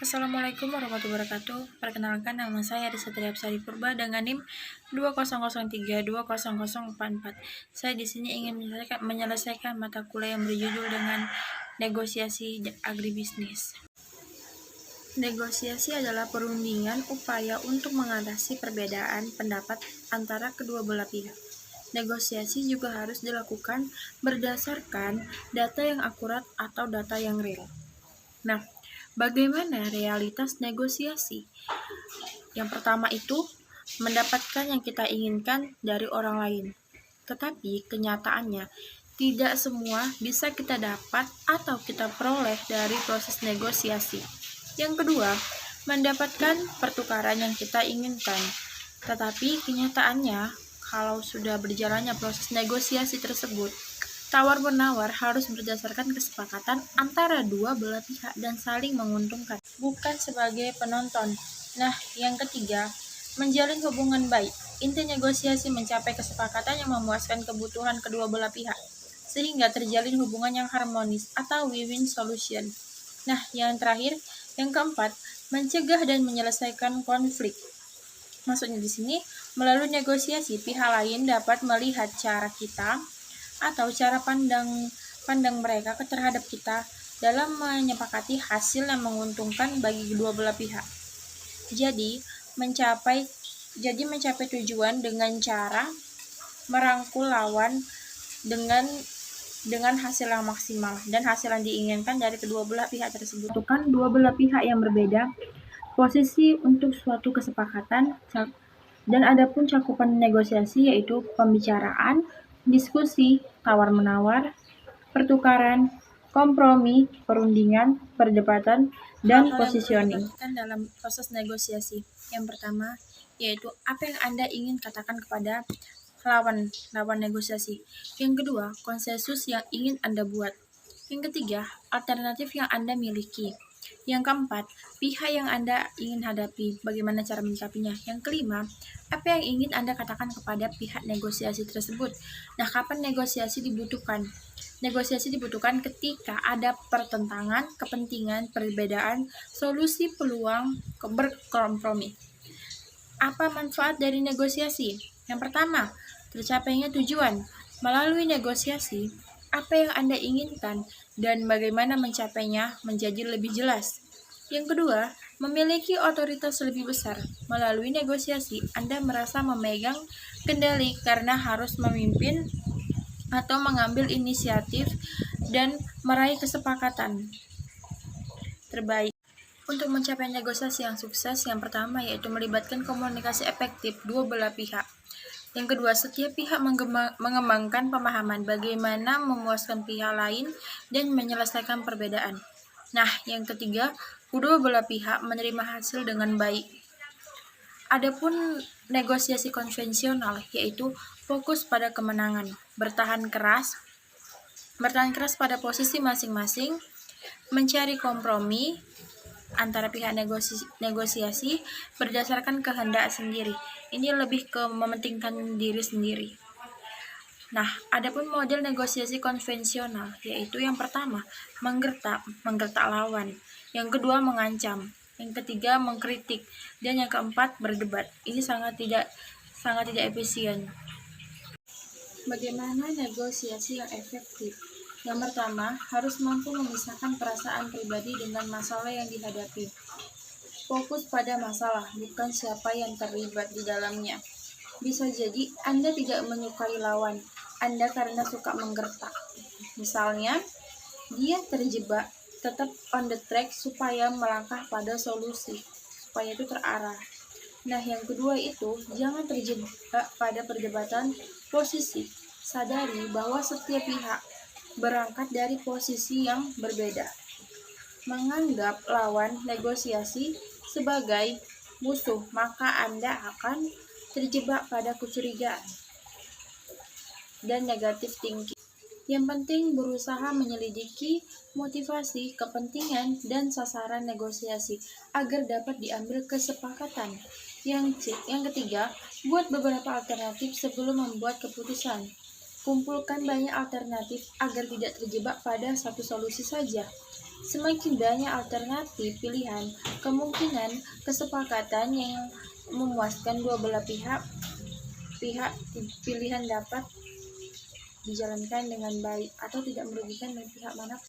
Assalamualaikum warahmatullahi wabarakatuh. Perkenalkan, nama saya Risa Triapsari Purba dengan NIM 2003200044. Saya di sini ingin menyelesaikan mata kuliah yang berjudul dengan negosiasi agribisnis. Negosiasi adalah perundingan upaya untuk mengatasi perbedaan pendapat antara kedua belah pihak. Negosiasi juga harus dilakukan berdasarkan data yang akurat atau data yang real. Nah, bagaimana realitas negosiasi? Yang pertama itu mendapatkan yang kita inginkan dari orang lain. Tetapi kenyataannya tidak semua bisa kita dapat atau kita peroleh dari proses negosiasi. Yang kedua, mendapatkan pertukaran yang kita inginkan. Tetapi kenyataannya kalau sudah berjalannya proses negosiasi tersebut, tawar-menawar harus berdasarkan kesepakatan antara dua belah pihak dan saling menguntungkan, bukan sebagai penonton. Nah, yang ketiga, menjalin hubungan baik. Inti negosiasi mencapai kesepakatan yang memuaskan kebutuhan kedua belah pihak, sehingga terjalin hubungan yang harmonis atau win-win solution. Nah, yang terakhir, yang keempat, mencegah dan menyelesaikan konflik. Maksudnya di sini, melalui negosiasi, pihak lain dapat melihat cara kita atau cara pandang mereka terhadap kita dalam menyepakati hasil yang menguntungkan bagi kedua belah pihak. Jadi mencapai tujuan dengan cara merangkul lawan dengan hasil yang maksimal dan hasil yang diinginkan dari kedua belah pihak tersebut. Tentukan dua belah pihak yang berbeda posisi untuk suatu kesepakatan, dan adapun cakupan negosiasi yaitu pembicaraan, diskusi, tawar-menawar, pertukaran, kompromi, perundingan, perdebatan, dan positioning. Dalam proses negosiasi, yang pertama yaitu apa yang Anda ingin katakan kepada lawan negosiasi. Yang kedua, konsensus yang ingin Anda buat. Yang ketiga, alternatif yang Anda miliki. Yang keempat, pihak yang Anda ingin hadapi, bagaimana cara menyikapinya. Yang kelima, apa yang ingin Anda katakan kepada pihak negosiasi tersebut. Nah, kapan negosiasi dibutuhkan? Negosiasi dibutuhkan ketika ada pertentangan, kepentingan, perbedaan, solusi, peluang, berkompromi. Apa manfaat dari negosiasi? Yang pertama, tercapainya tujuan. Melalui negosiasi, apa yang Anda inginkan dan bagaimana mencapainya menjadi lebih jelas. Yang kedua, memiliki otoritas lebih besar. Melalui negosiasi, Anda merasa memegang kendali karena harus memimpin atau mengambil inisiatif dan meraih kesepakatan terbaik. Untuk mencapai negosiasi yang sukses, yang pertama yaitu melibatkan komunikasi efektif dua belah pihak. Yang kedua, setiap pihak mengembangkan pemahaman bagaimana memuaskan pihak lain dan menyelesaikan perbedaan. Nah, yang ketiga, kedua belah pihak menerima hasil dengan baik. Adapun negosiasi konvensional yaitu fokus pada kemenangan, bertahan keras pada posisi masing-masing, mencari kompromi antara pihak negosiasi berdasarkan kehendak sendiri. Ini lebih ke mementingkan diri sendiri. Nah, adapun model negosiasi konvensional yaitu yang pertama menggertak lawan, yang kedua mengancam, yang ketiga mengkritik, dan yang keempat berdebat. Ini sangat tidak efisien. Bagaimana negosiasi yang efektif? Yang pertama, harus mampu memisahkan perasaan pribadi dengan masalah yang dihadapi. Fokus pada masalah, bukan siapa yang terlibat di dalamnya. Bisa jadi Anda tidak menyukai lawan Anda karena suka menggertak. Misalnya, dia terjebak, tetap on the track supaya melangkah pada solusi, supaya itu terarah. Nah, yang kedua itu, jangan terjebak pada perdebatan posisi. Sadari bahwa setiap pihak berangkat dari posisi yang berbeda. Menganggap lawan negosiasi sebagai musuh, maka Anda akan terjebak pada kecurigaan dan negatif thinking. Yang penting berusaha menyelidiki motivasi, kepentingan, dan sasaran negosiasi agar dapat diambil kesepakatan. Yang ketiga, buat beberapa alternatif sebelum membuat keputusan. Kumpulkan banyak alternatif agar tidak terjebak pada satu solusi saja. Semakin banyak alternatif pilihan, kemungkinan kesepakatan yang memuaskan dua belah pihak pilihan dapat dijalankan dengan baik atau tidak merugikan pihak manapun.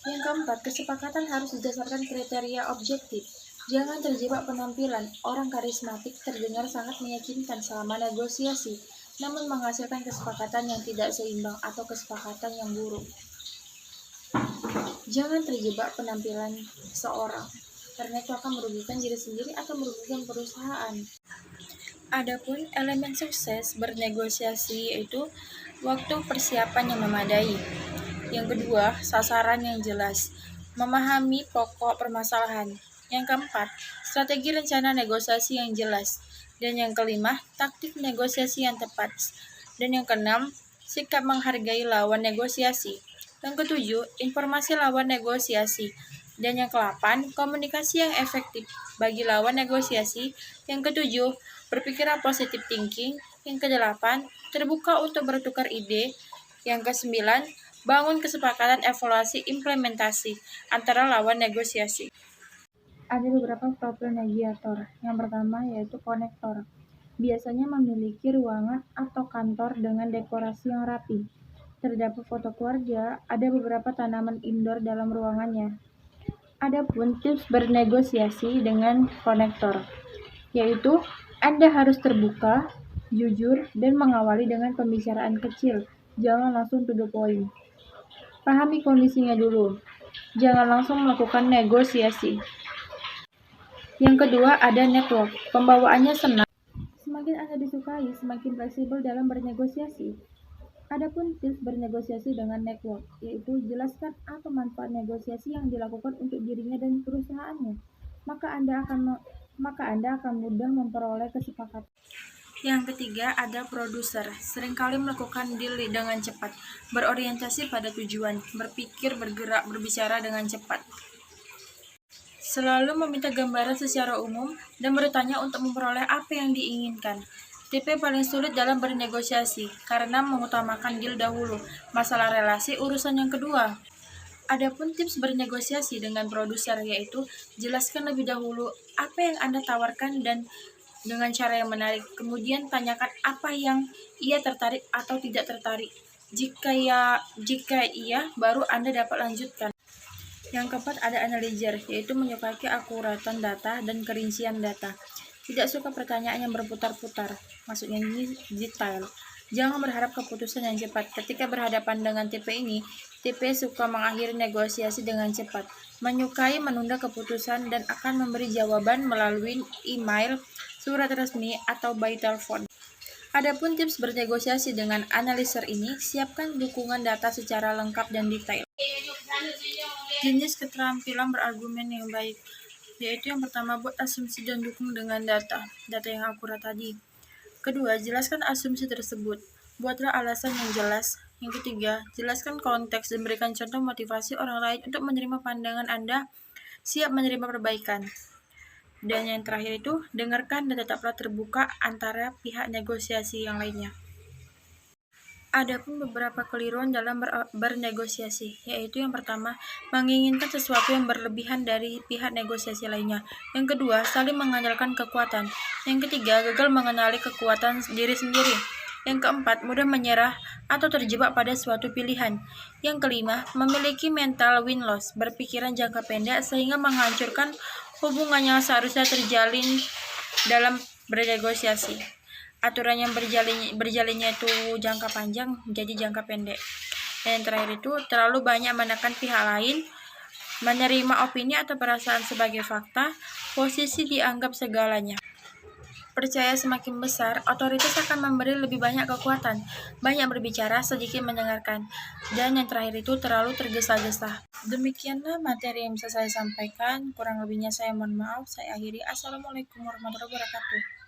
Yang keempat, kesepakatan harus berdasarkan kriteria objektif. Jangan terjebak penampilan. Orang karismatik terdengar sangat meyakinkan selama negosiasi, namun menghasilkan kesepakatan yang tidak seimbang atau kesepakatan yang buruk. Jangan terjebak penampilan seorang, karena itu akan merugikan diri sendiri atau merugikan perusahaan. Adapun elemen sukses bernegosiasi yaitu waktu persiapan yang memadai. Yang kedua, sasaran yang jelas, memahami pokok permasalahan. Yang keempat, strategi rencana negosiasi yang jelas. Dan yang kelima, taktik negosiasi yang tepat. Dan yang keenam, sikap menghargai lawan negosiasi. Yang ketujuh, informasi lawan negosiasi. Dan yang ke-8, komunikasi yang efektif bagi lawan negosiasi. Yang ketujuh, berpikiran positive thinking. Yang ke-8, terbuka untuk bertukar ide. Yang ke-9, bangun kesepakatan evaluasi implementasi antara lawan negosiasi. Ada beberapa profil mediator. Yang pertama yaitu konektor. Biasanya memiliki ruangan atau kantor dengan dekorasi yang rapi. Terdapat foto keluarga, ada beberapa tanaman indoor dalam ruangannya. Adapun tips bernegosiasi dengan konektor, yaitu Anda harus terbuka, jujur, dan mengawali dengan pembicaraan kecil. Jangan langsung to the point. Pahami kondisinya dulu. Jangan langsung melakukan negosiasi. Yang kedua ada network. Pembawaannya senang. Semakin Anda disukai, semakin fleksibel dalam bernegosiasi. Adapun tips bernegosiasi dengan network, yaitu jelaskan apa manfaat negosiasi yang dilakukan untuk dirinya dan perusahaannya. Maka Anda akan mudah memperoleh kesepakatan. Yang ketiga ada produser, seringkali melakukan deal dengan cepat, berorientasi pada tujuan, berpikir, bergerak, berbicara dengan cepat. Selalu meminta gambaran secara umum dan bertanya untuk memperoleh apa yang diinginkan. Tipe paling sulit dalam bernegosiasi karena mengutamakan deal dahulu, masalah relasi urusan yang kedua. Adapun tips bernegosiasi dengan produser yaitu jelaskan lebih dahulu apa yang Anda tawarkan dan dengan cara yang menarik. Kemudian tanyakan apa yang ia tertarik atau tidak tertarik. Jika iya, baru Anda dapat lanjutkan. Yang keempat ada analyzer, yaitu menyukai keakuratan data dan kerincian data. Tidak suka pertanyaan yang berputar-putar, maksudnya ini detail. Jangan berharap keputusan yang cepat. Ketika berhadapan dengan tipe ini, tipe suka mengakhiri negosiasi dengan cepat, menyukai menunda keputusan dan akan memberi jawaban melalui email, surat resmi, atau by telepon. Adapun tips bernegosiasi dengan analyzer ini, siapkan dukungan data secara lengkap dan detail. Jenis keterampilan berargumen yang baik, yaitu yang pertama buat asumsi dan dukung dengan data yang akurat tadi. Kedua, jelaskan asumsi tersebut. Buatlah alasan yang jelas. Yang ketiga, jelaskan konteks dan berikan contoh motivasi orang lain untuk menerima pandangan Anda, siap menerima perbaikan. Dan yang terakhir itu, dengarkan dan tetaplah terbuka antara pihak negosiasi yang lainnya. Adapun beberapa keliruan dalam bernegosiasi, yaitu yang pertama, menginginkan sesuatu yang berlebihan dari pihak negosiasi lainnya. Yang kedua, saling mengandalkan kekuatan. Yang ketiga, gagal mengenali kekuatan diri sendiri. Yang keempat, mudah menyerah atau terjebak pada suatu pilihan. Yang kelima, memiliki mental win-loss, berpikiran jangka pendek sehingga menghancurkan hubungan yang seharusnya terjalin dalam bernegosiasi. Aturan yang berjalannya itu jangka panjang menjadi jangka pendek. Dan yang terakhir itu terlalu banyak menekan pihak lain, menerima opini atau perasaan sebagai fakta, posisi dianggap segalanya. Percaya semakin besar, otoritas akan memberi lebih banyak kekuatan, banyak berbicara, sedikit mendengarkan. Dan yang terakhir itu terlalu tergesa-gesa. Demikianlah materi yang bisa saya sampaikan, kurang lebihnya saya mohon maaf, saya akhiri. Assalamualaikum warahmatullahi wabarakatuh.